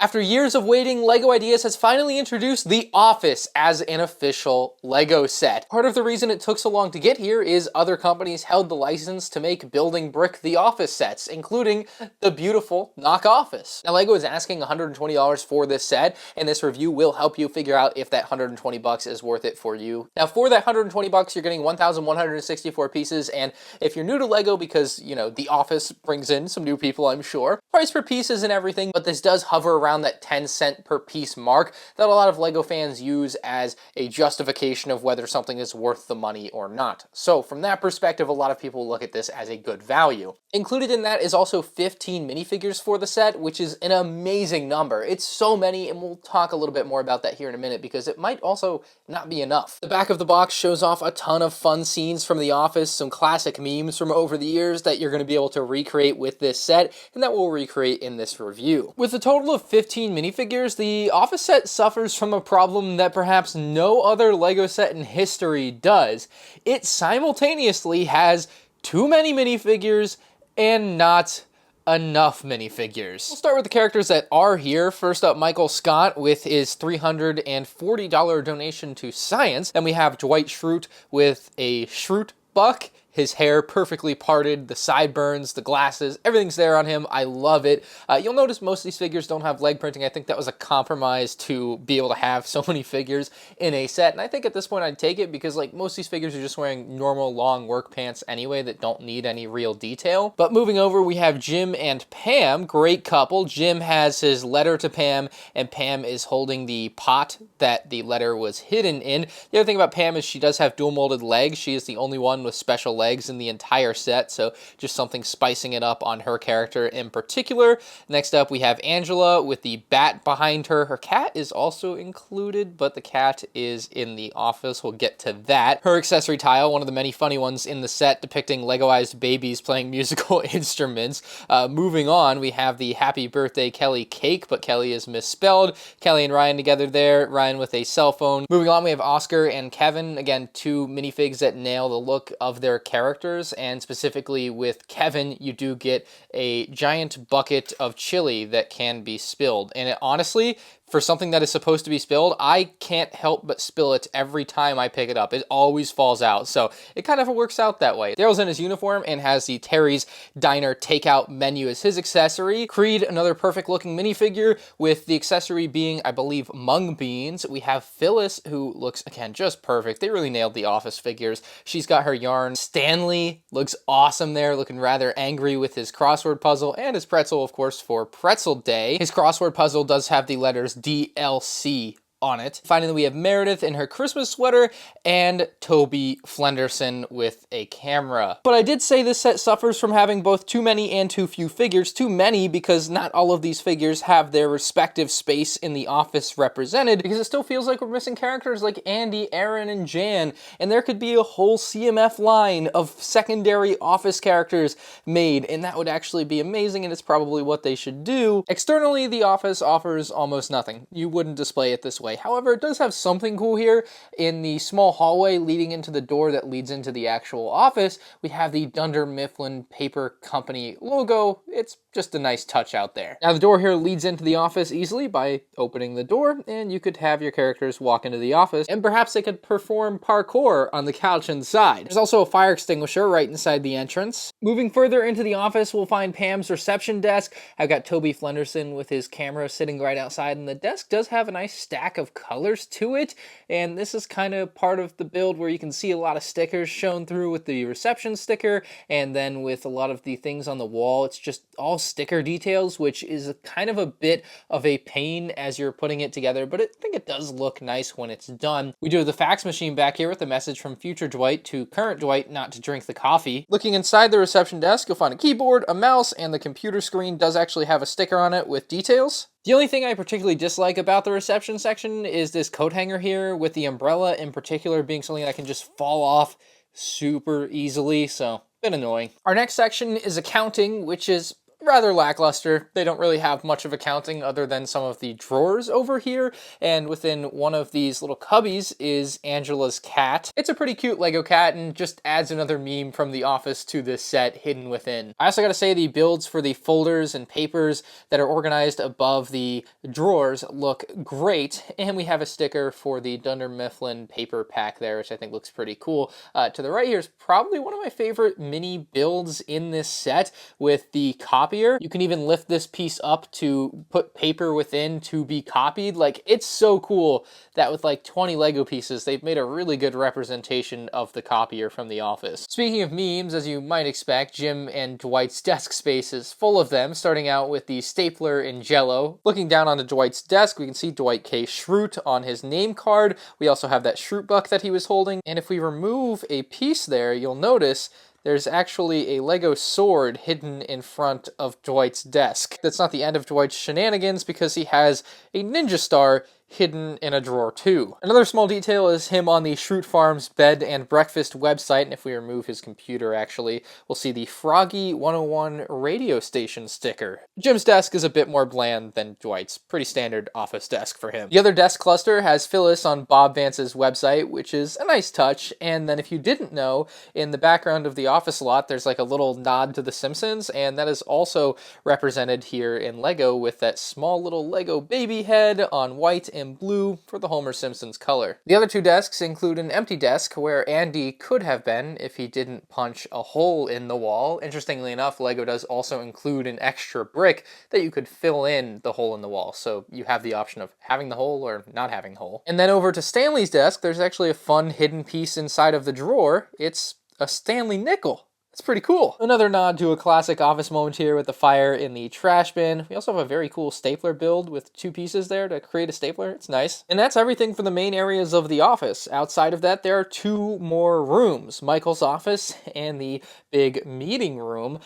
After years of waiting, LEGO Ideas has finally introduced The Office as an official LEGO set. Part of the reason it took so long to get here is other companies held the license to make building brick The Office sets, including the beautiful Knock Office. Now, LEGO is asking $120 for this set, and this review will help you figure out if that $120 is worth it for you. Now, for that $120, you're getting 1,164 pieces, and if you're new to LEGO, because, you know, The Office brings in some new people, I'm sure, price per piece isn't everything, but this does hover around that 10-cent per piece mark that a lot of LEGO fans use as a justification of whether something is worth the money or not. So from that perspective, a lot of people look at this as a good value. Included in that is also 15 minifigures for the set, which is an amazing number. It's so many, and we'll talk a little bit more about that here in a minute because it might also not be enough. The back of the box shows off a ton of fun scenes from The Office, some classic memes from over the years that you're going to be able to recreate with this set, and that we'll recreate in this review. With a total of 15 minifigures, the Office set suffers from a problem that perhaps no other LEGO set in history does. It simultaneously has too many minifigures and not enough minifigures. We'll start with the characters that are here. First up, Michael Scott with his $340 donation to science. Then we have Dwight Schrute with a Schrute buck. His hair perfectly parted, the sideburns, the glasses, everything's there on him. I love it. You'll notice most of these figures don't have leg printing. I think that was a compromise to be able to have so many figures in a set. And I think at this point I'd take it because like most of these figures are just wearing normal long work pants anyway that don't need any real detail. But moving over, we have Jim and Pam, great couple. Jim has his letter to Pam and Pam is holding the pot that the letter was hidden in. The other thing about Pam is she does have dual molded legs. She is the only one with special legs in the entire set, so just something spicing it up on her character in particular. Next up, we have Angela with the bat behind her. Her cat is also included, but the cat is in the office. We'll get to that. Her accessory tile, one of the many funny ones in the set depicting Legoized babies playing musical instruments. Moving on, we have the Happy Birthday Kelly cake, but Kelly is misspelled. Kelly and Ryan together there, Ryan with a cell phone. Moving on, we have Oscar and Kevin. Again, two minifigs that nail the look of their characters, and specifically with Kevin, you do get a giant bucket of chili that can be spilled. And it, honestly, for something that is supposed to be spilled, I can't help but spill it every time I pick it up. It always falls out, so it kind of works out that way. Daryl's in his uniform and has the Terry's Diner takeout menu as his accessory. Creed, another perfect looking minifigure with the accessory being, I believe, mung beans. We have Phyllis, who looks, again, just perfect. They really nailed the Office figures. She's got her yarn. Stanley looks awesome there, looking rather angry with his crossword puzzle and his pretzel, of course, for Pretzel Day. His crossword puzzle does have the letters DLC on it. Finally, we have Meredith in her Christmas sweater and Toby Flenderson with a camera. But I did say this set suffers from having both too many and too few figures. Too many because not all of these figures have their respective space in the Office represented, because it still feels like we're missing characters like Andy, Aaron, and Jan, and there could be a whole CMF line of secondary Office characters made, and that would actually be amazing, and it's probably what they should do. Externally, the Office offers almost nothing. You wouldn't display it this way. However, it does have something cool here. In the small hallway leading into the door that leads into the actual office, we have the Dunder Mifflin Paper Company logo. It's just a nice touch out there. Now, the door here leads into the office easily by opening the door, and you could have your characters walk into the office, and perhaps they could perform parkour on the couch inside. There's also a fire extinguisher right inside the entrance. Moving further into the office, we'll find Pam's reception desk. I've got Toby Flenderson with his camera sitting right outside, and the desk does have a nice stack of colors to it, and this is kind of part of the build where you can see a lot of stickers shown through with the reception sticker, and then with a lot of the things on the wall, it's just all sticker details, which is kind of a bit of a pain as you're putting it together, but I think it does look nice when it's done. We do have the fax machine back here with a message from future Dwight to current Dwight not to drink the coffee. Looking inside the reception desk, you'll find a keyboard, a mouse, and the computer screen does actually have a sticker on it with details. The only thing I particularly dislike about the reception section is this coat hanger here, with the umbrella in particular being something that can just fall off super easily, so a bit annoying. Our next section is accounting, which is rather lackluster. They don't really have much of accounting other than some of the drawers over here, and within one of these little cubbies is Angela's cat. It's a pretty cute Lego cat and just adds another meme from The Office to this set hidden within. I also gotta say the builds for the folders and papers that are organized above the drawers look great, and we have a sticker for the Dunder Mifflin paper pack there, which I think looks pretty cool. To the right here is probably one of my favorite mini builds in this set with the Copier. You can even lift this piece up to put paper within to be copied. Like, it's so cool that with like 20 Lego pieces, they've made a really good representation of the Copier from The Office. Speaking of memes, as you might expect, Jim and Dwight's desk space is full of them, starting out with the stapler in Jell-O. Looking down onto Dwight's desk, we can see Dwight K. Schrute on his name card. We also have that Schrute buck that he was holding. And if we remove a piece there, you'll notice there's actually a Lego sword hidden in front of Dwight's desk. That's not the end of Dwight's shenanigans because he has a ninja star hidden in a drawer too. Another small detail is him on the Schrute Farms bed and breakfast website, and if we remove his computer actually, we'll see the Froggy 101 radio station sticker. Jim's desk is a bit more bland than Dwight's. Pretty standard office desk for him. The other desk cluster has Phyllis on Bob Vance's website, which is a nice touch, and then if you didn't know, in the background of the office lot there's like a little nod to The Simpsons, and that is also represented here in Lego with that small little Lego baby head on white and blue for the Homer Simpson's color. The other two desks include an empty desk where Andy could have been if he didn't punch a hole in the wall. Interestingly enough, Lego does also include an extra brick that you could fill in the hole in the wall, so you have the option of having the hole or not having the hole. And then over to Stanley's desk, there's actually a fun hidden piece inside of the drawer. It's a Stanley nickel. It's pretty cool. Another nod to a classic Office moment here with the fire in the trash bin. We also have a very cool stapler build with two pieces there to create a stapler. It's nice. And that's everything for the main areas of the office. Outside of that, there are two more rooms, Michael's office and the big meeting room.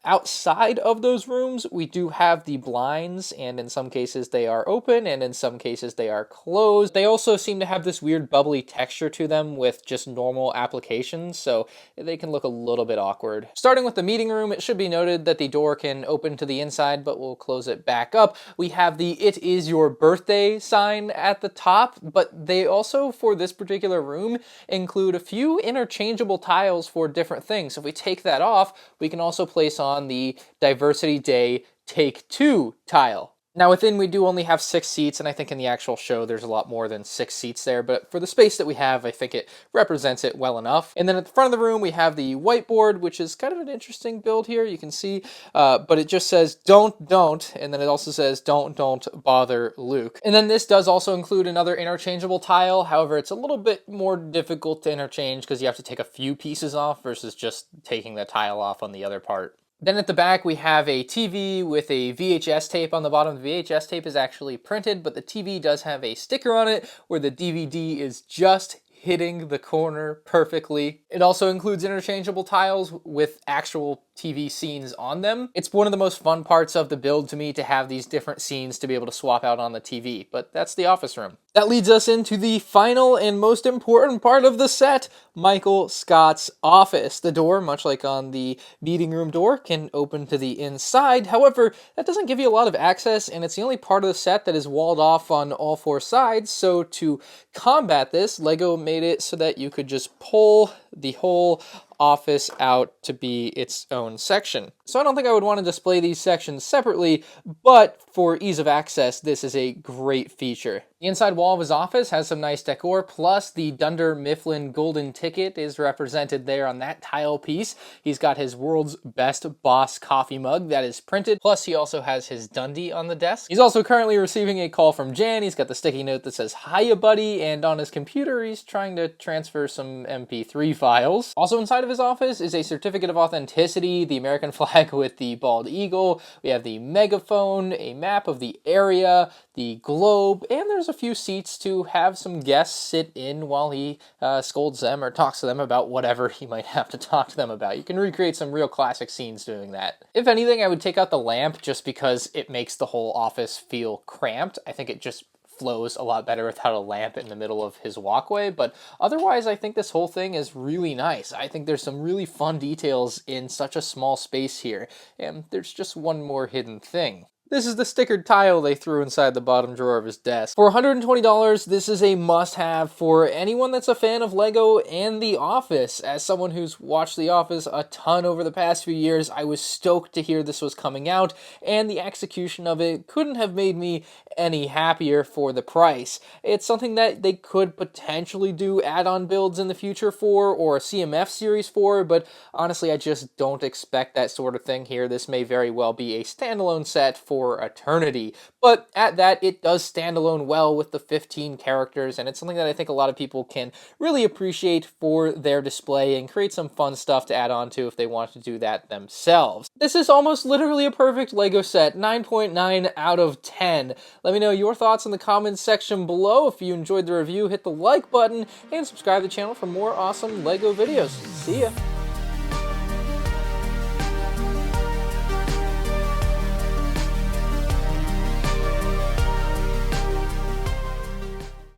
Outside of those rooms, we do have the blinds, and in some cases they are open, and in some cases they are closed. They also seem to have this weird bubbly texture to them with just normal applications, so they can look a little bit awkward. Starting with the meeting room, it should be noted that the door can open to the inside, but we'll close it back up. We have the "It is your birthday" sign at the top, but they also, for this particular room, include a few interchangeable tiles for different things. If we take that off, we can also place on the Diversity Day Take Two tile. Now within we do only have 6 seats, and I think in the actual show there's a lot more than 6 seats there, but for the space that we have, I think it represents it well enough. And then at the front of the room we have the whiteboard, which is kind of an interesting build here, you can see, but it just says don't, and then it also says don't bother Luke. And then this does also include another interchangeable tile, however it's a little bit more difficult to interchange because you have to take a few pieces off versus just taking the tile off on the other part. Then at the back we have a TV with a VHS tape on the bottom. The VHS tape is actually printed, but the TV does have a sticker on it where the DVD is just hitting the corner perfectly. It also includes interchangeable tiles with actual TV scenes on them. It's one of the most fun parts of the build to me to have these different scenes to be able to swap out on the TV, but that's the office room. That leads us into the final and most important part of the set, Michael Scott's office. The door, much like on the meeting room door, can open to the inside. However, that doesn't give you a lot of access, and it's the only part of the set that is walled off on all 4 sides. So to combat this, Lego made it so that you could just pull the whole office out to be its own section. So I don't think I would want to display these sections separately, but for ease of access, this is a great feature. The inside wall of his office has some nice decor, plus the Dunder Mifflin golden ticket is represented there on that tile piece. He's got his world's best boss coffee mug that is printed, plus he also has his Dundee on the desk. He's also currently receiving a call from Jan. He's got the sticky note that says, "Hiya, buddy," and on his computer he's trying to transfer some MP3 files. Also inside of his office is a certificate of authenticity, the American flag with the bald eagle. We have the megaphone, a map of the area, the globe, and there's a few seats to have some guests sit in while he scolds them or talks to them about whatever he might have to talk to them about. You can recreate some real classic scenes doing that. If anything, I would take out the lamp just because it makes the whole office feel cramped. I think it just flows a lot better without a lamp in the middle of his walkway, but otherwise I think this whole thing is really nice. I think there's some really fun details in such a small space here, and there's just one more hidden thing. This is the stickered tile they threw inside the bottom drawer of his desk. For $120, this is a must-have for anyone that's a fan of LEGO and The Office. As someone who's watched The Office a ton over the past few years, I was stoked to hear this was coming out, and the execution of it couldn't have made me any happier for the price. It's something that they could potentially do add-on builds in the future for, or a CMF series for, but honestly, I just don't expect that sort of thing here. This may very well be a standalone set for eternity, but at that, it does stand alone well with the 15 characters, and it's something that I think a lot of people can really appreciate for their display and create some fun stuff to add on to if they want to do that themselves. This is almost literally a perfect LEGO set, 9.9 out of 10. Let me know your thoughts in the comments section below. If you enjoyed the review, hit the like button and subscribe to the channel for more awesome LEGO videos. See ya!